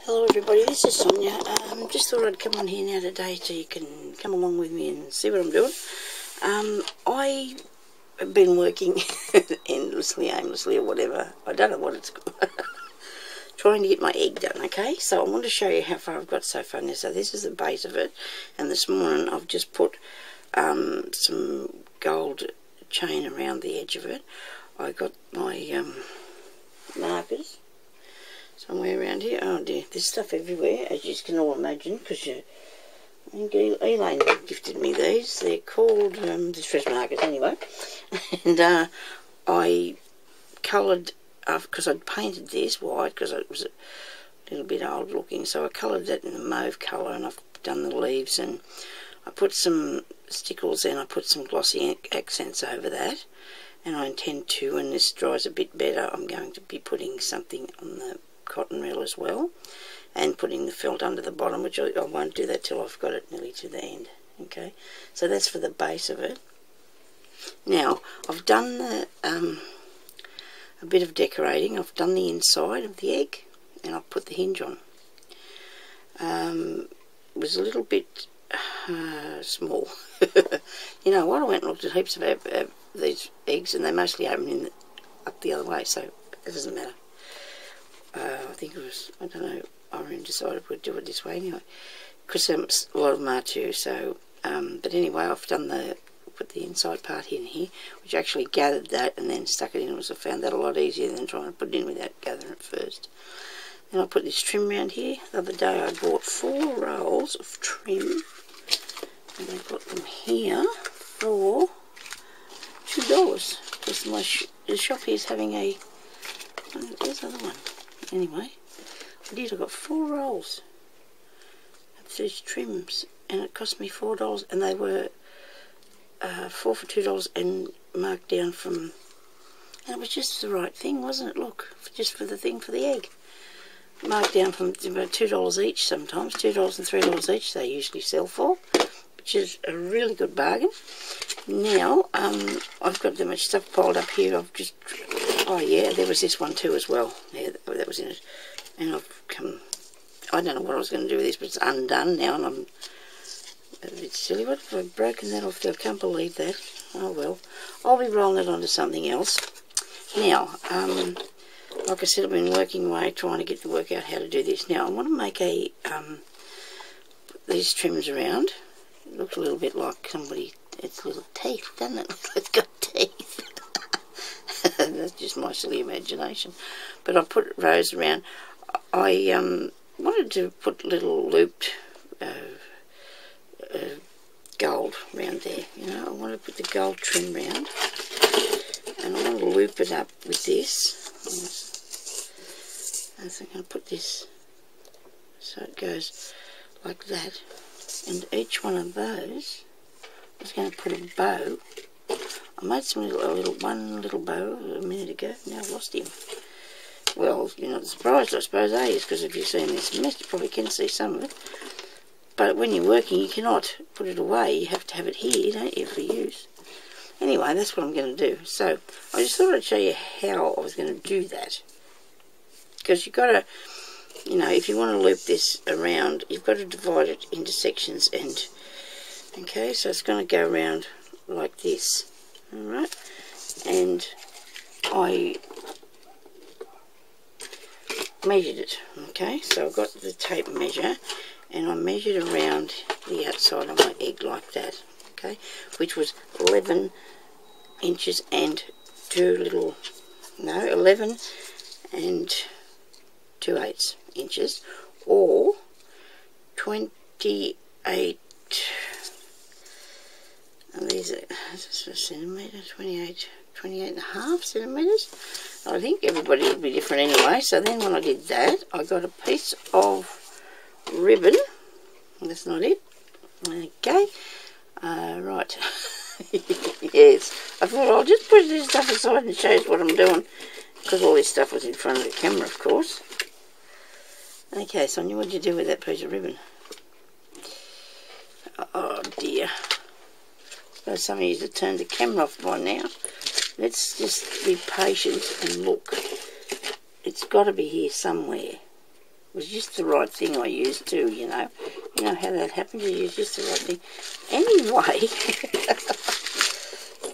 Hello everybody, this is Sonya. Just thought I'd come on here now today so you can come along with me and see what I'm doing. I have been working endlessly, aimlessly or whatever. I don't know what it's called. Trying to get my egg done, okay? So I want to show you how far I've got so far now. So this is the base of it, and this morning I've just put some gold chain around the edge of it. I got my markers somewhere around here. Oh dear, there's stuff everywhere, as you can all imagine, because I think Elaine gifted me these. They're called distress markers anyway. And I coloured, because I'd painted this white because it was a little bit old looking, so I coloured that in a mauve colour, and I've done the leaves, and I put some stickles and I put some glossy accents over that. And I intend to, when this dries a bit better, I'm going to be putting something on the cotton reel as well, and putting the felt under the bottom, which I won't do that till I've got it nearly to the end. Okay, so that's for the base of it. Now I've done the a bit of decorating. I've done the inside of the egg, and I've put the hinge on. It was a little bit small. You know what, I went and looked at heaps of these eggs, and they mostly open up the other way, so it doesn't matter. I think it was, I don't know, Irene decided we'd do it this way anyway, because a lot of them are too. So but anyway, I've done put the inside part in here, which actually gathered that and then stuck it in, because I found that a lot easier than trying to put it in without gathering it first. Then I put this trim around here. The other day I bought 4 rolls of trim, and I got them here for $2, because the shop here is having a, where's the other one? Anyway, I got 4 rolls of these trims, and it cost me $4, and they were 4 for $2 and marked down from, and it was just the right thing, wasn't it? Look, just for the thing for the egg, marked down from about $2 each sometimes, $2 and $3 each they usually sell for, which is a really good bargain. Now, I've got that much stuff piled up here. I've just, oh yeah, there was this one too as well. Yeah, that was in it. And I've come, I don't know what I was going to do with this, but it's undone now, and I'm a bit silly. What have I broken that off there? I can't believe that. Oh well, I'll be rolling it onto something else. Now, like I said, I've been working away trying to work out how to do this. Now, I want to make a, these trims around. It looks a little bit like somebody, it's little teeth, doesn't it? It's got teeth. That's just my silly imagination. But I put rows around. I wanted to put little looped gold around there. You know, I want to put the gold trim round, and I want to loop it up with this. And so I'm going to put this so it goes like that. And each one of those, I was going to put a bow. I made one little bow a minute ago. Now I've lost him. Well, you're not surprised, I suppose, are you? Because if you've seen this mess, you probably can see some of it. But when you're working, you cannot put it away. You have to have it here, don't you, for use. Anyway, that's what I'm going to do. So I just thought I'd show you how I was going to do that. Because you've got to, you know, if you want to loop this around, you've got to divide it into sections. And okay, so it's going to go around like this. Alright, and I measured it. Okay, so I've got the tape measure, and I measured around the outside of my egg like that. Okay, which was 11 inches and 11 and 2/8 inches, or 28. And these are centimetres, 28 and a half centimetres. I think everybody would be different anyway. So then when I did that, I got a piece of ribbon. That's not it. Okay. Right. Yes. I thought I'll just put this stuff aside and show you what I'm doing, because all this stuff was in front of the camera, of course. Okay, Sonia, what did you do with that piece of ribbon? Oh dear. So some of you have turned the camera off by now. Let's just be patient and look. It's got to be here somewhere. was just the right thing I used too, you know. You know how that happened? You use just the right thing. Anyway,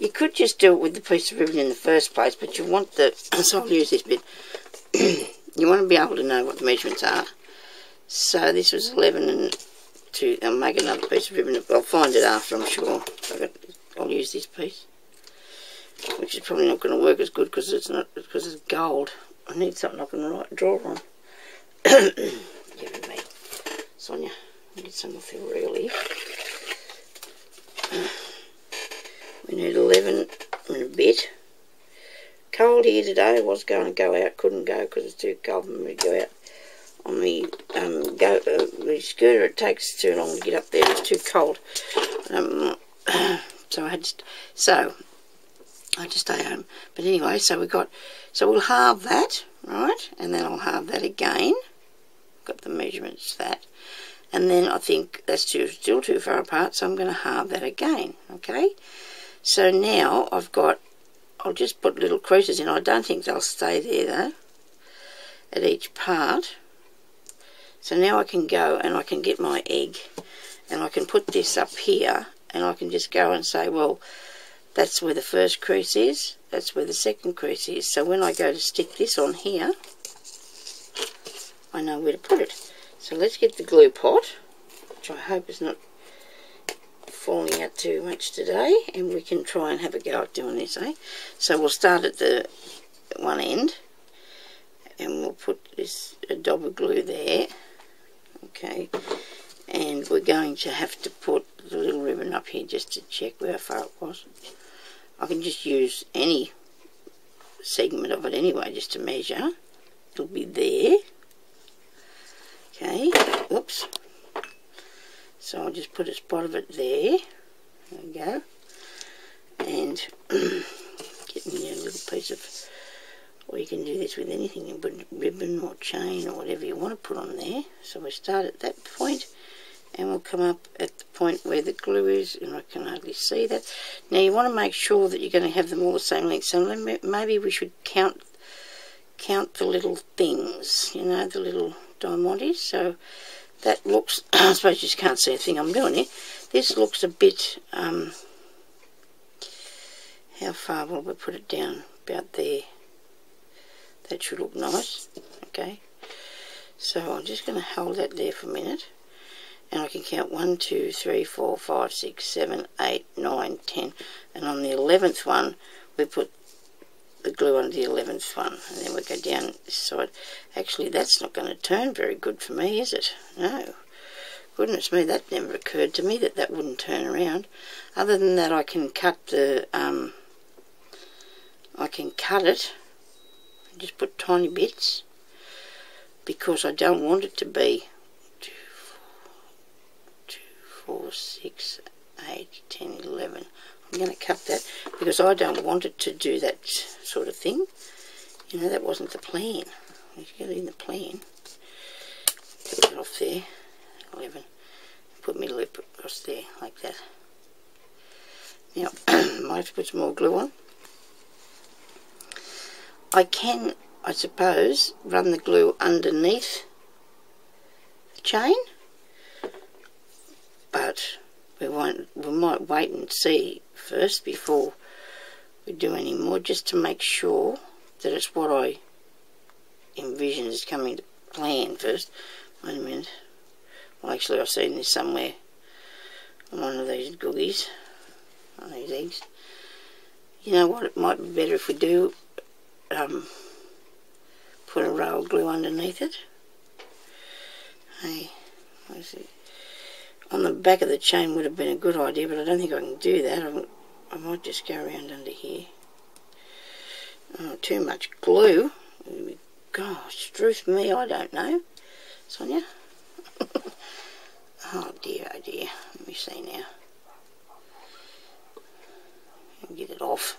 you could just do it with the piece of ribbon in the first place, but you want the, so I'll use this bit. You want to be able to know what the measurements are. So this was 11 and 2. I'll make another piece of ribbon. I'll find it after, I'm sure. I'll use this piece, which is probably not going to work as good because it's gold. I need something I can draw on. Give it me, Sonia. I need something really. We need 11 and a bit. Cold here today. I was going to go out, couldn't go because it's too cold for me to go out. On the scooter, it takes too long to get up there. It's too cold. So I had to stay home. But anyway, so we'll halve that, right? And then I'll halve that again. Got the measurements for that. And then I think that's still too far apart, so I'm going to halve that again, okay? So now I'll just put little creases in. I don't think they'll stay there though, at each part. So now I can go and I can get my egg and I can put this up here and I can just go and say, well, that's where the first crease is, that's where the second crease is. So when I go to stick this on here, I know where to put it. So let's get the glue pot, which I hope is not falling out too much today, and we can try and have a go at doing this, eh? So we'll start at the one end and we'll put this a dab of glue there, okay, and we're going to have to put the little ribbon up here just to check how far it was. I can just use any segment of it anyway just to measure. It'll be there, okay. Oops. So I'll just put a spot of it there. There we go. And get me a little piece of, or you can do this with anything, you put ribbon or chain or whatever you want to put on there. So we start at that point and we'll come up at the point where the glue is, and I can hardly see that. Now you want to make sure that you're going to have them all the same length. So maybe we should count the little things, you know, the little diamonds. So that looks, I suppose you just can't see a thing I'm doing here. This looks a bit, how far will we put it down? About there. That should look nice, okay. So I'm just going to hold that there for a minute. And I can count 1, 2, 3, 4, 5, 6, 7, 8, 9, 10. And on the 11th one, we put the glue on the 11th one. And then we go down this side. Actually, that's not going to turn very good for me, is it? No. Goodness me, that never occurred to me that that wouldn't turn around. Other than that, I can cut the, I can cut it and just put tiny bits, because I don't want it to be 4, 6, 8, 10, 11. I'm going to cut that because I don't want it to do that sort of thing. You know, that wasn't the plan. Let's get it in the plan. Put it off there. 11. Put my lip across there like that. Now, I might have to put some more glue on. I can, I suppose, run the glue underneath the chain. But we might wait and see first before we do any more, just to make sure that it's what I envision is coming to plan first. Wait a minute. Well, actually, I've seen this somewhere on one of these googies, on these eggs. You know what? It might be better if we do put a roll of glue underneath it. Hey, where's it? On the back of the chain would have been a good idea, but I don't think I can do that. I might just go around under here. Oh, too much glue. Gosh, truth me, I don't know. Sonia? Oh dear, oh dear. Let me see now. Get it off.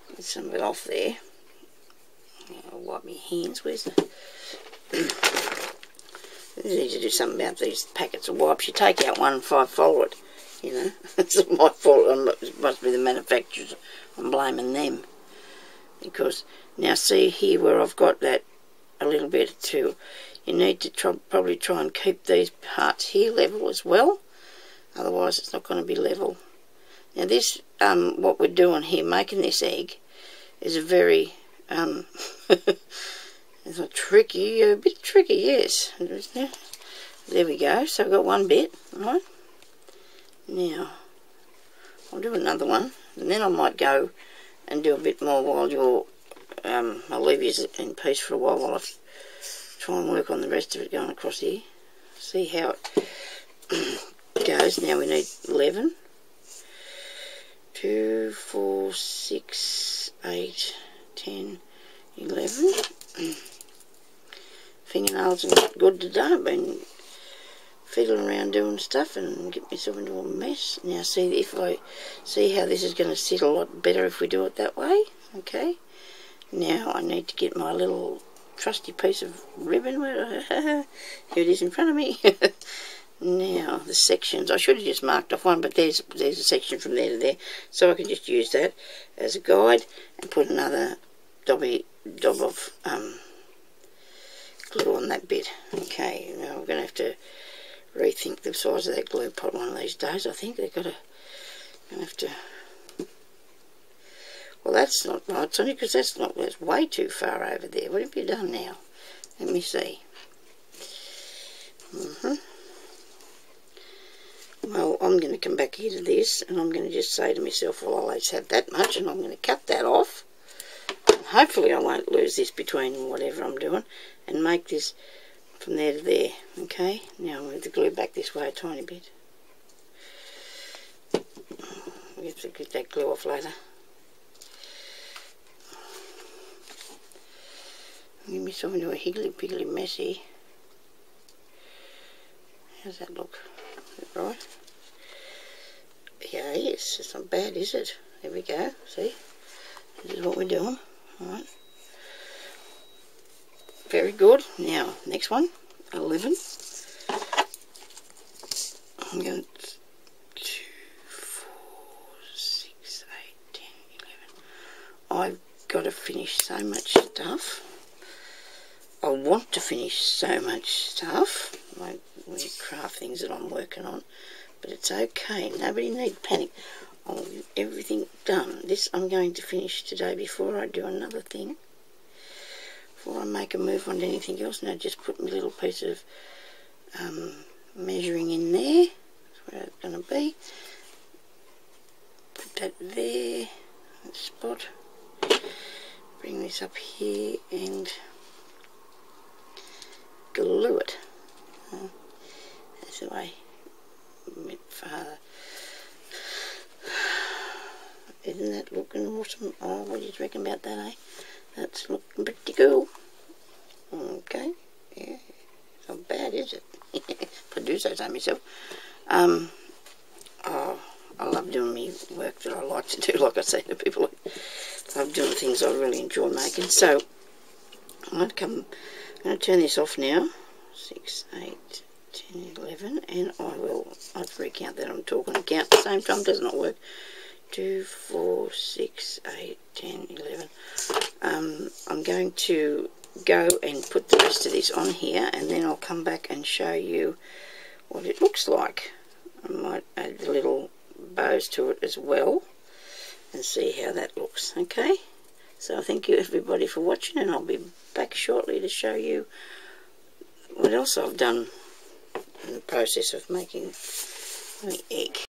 Get some of it off there. I'll wipe my hands. Where's the... I need to do something about these packets of wipes. You take out one and follow it, you know. It's my fault. It must be the manufacturers. I'm blaming them. Because now see here where I've got that a little bit too, you need to probably try and keep these parts here level as well, otherwise it's not going to be level. Now this, what we're doing here, making this egg, is a very, it's not tricky, a bit tricky, yes. There we go, so I've got one bit, right? Now, I'll do another one, and then I might go and do a bit more while you're, I'll leave you in peace for a while I try and work on the rest of it going across here. See how it goes. Now we need 11. 2, 4, 6, 8, 10, 11. Fingernails are not good today. I've been fiddling around doing stuff and get myself into a mess. Now see if I see how this is going to sit a lot better if we do it that way. Okay. Now I need to get my little trusty piece of ribbon. Here it is in front of me. Now the sections. I should have just marked off one, but there's a section from there to there, so I can just use that as a guide and put another dob of glue on that bit. Okay. Now we're going to have to rethink the size of that glue pot one of these days. I think they're going to have to. Well, that's not right, Sonya, because that's way too far over there. What have you done now? Let me see. Well, I'm going to come back here to this, and I'm going to just say to myself, well, I'll always have that much, and I'm going to cut that off. And hopefully I won't lose this between whatever I'm doing, and make this from there to there. Okay, now I'll move the glue back this way a tiny bit. We'll have to get that glue off later. Give myself into a higgly-piggly mess here. How's that look? Is that right? Yeah, yes. It's not bad, is it? There we go. See? This is what we're doing. Alright. Very good. Now, next one. 11. I'm going to 2, 4, 6, 8, 10, 11. I've got to finish so much stuff. I want to finish so much stuff, like craft things that I'm working on, but it's okay. Nobody need panic. I'll get everything done. This I'm going to finish today before I do another thing. Before I make a move on to anything else. Now just put my little piece of measuring in there. That's where it's going to be. Put that there. That spot. Bring this up here and glue it. That's the way. A bit farther. Isn't that looking awesome? Oh, what do you reckon about that, eh? That's looking pretty cool. Okay. Yeah. Not bad, is it? If I do say so myself. Oh, I love doing my work that I like to do. Like I say to people, I love doing things I really enjoy making. So I'm going to turn this off now. 6, 8, 10, 11, and I'll recount that. I'm talking and count at the same time. Does not work. 2, 4, 6, 8, 10, 11. I'm going to go and put the rest of this on here, and then I'll come back and show you what it looks like. I might add the little bows to it as well and see how that looks. Okay, so thank you everybody for watching, and I'll be back shortly to show you what else I've done in the process of making my egg.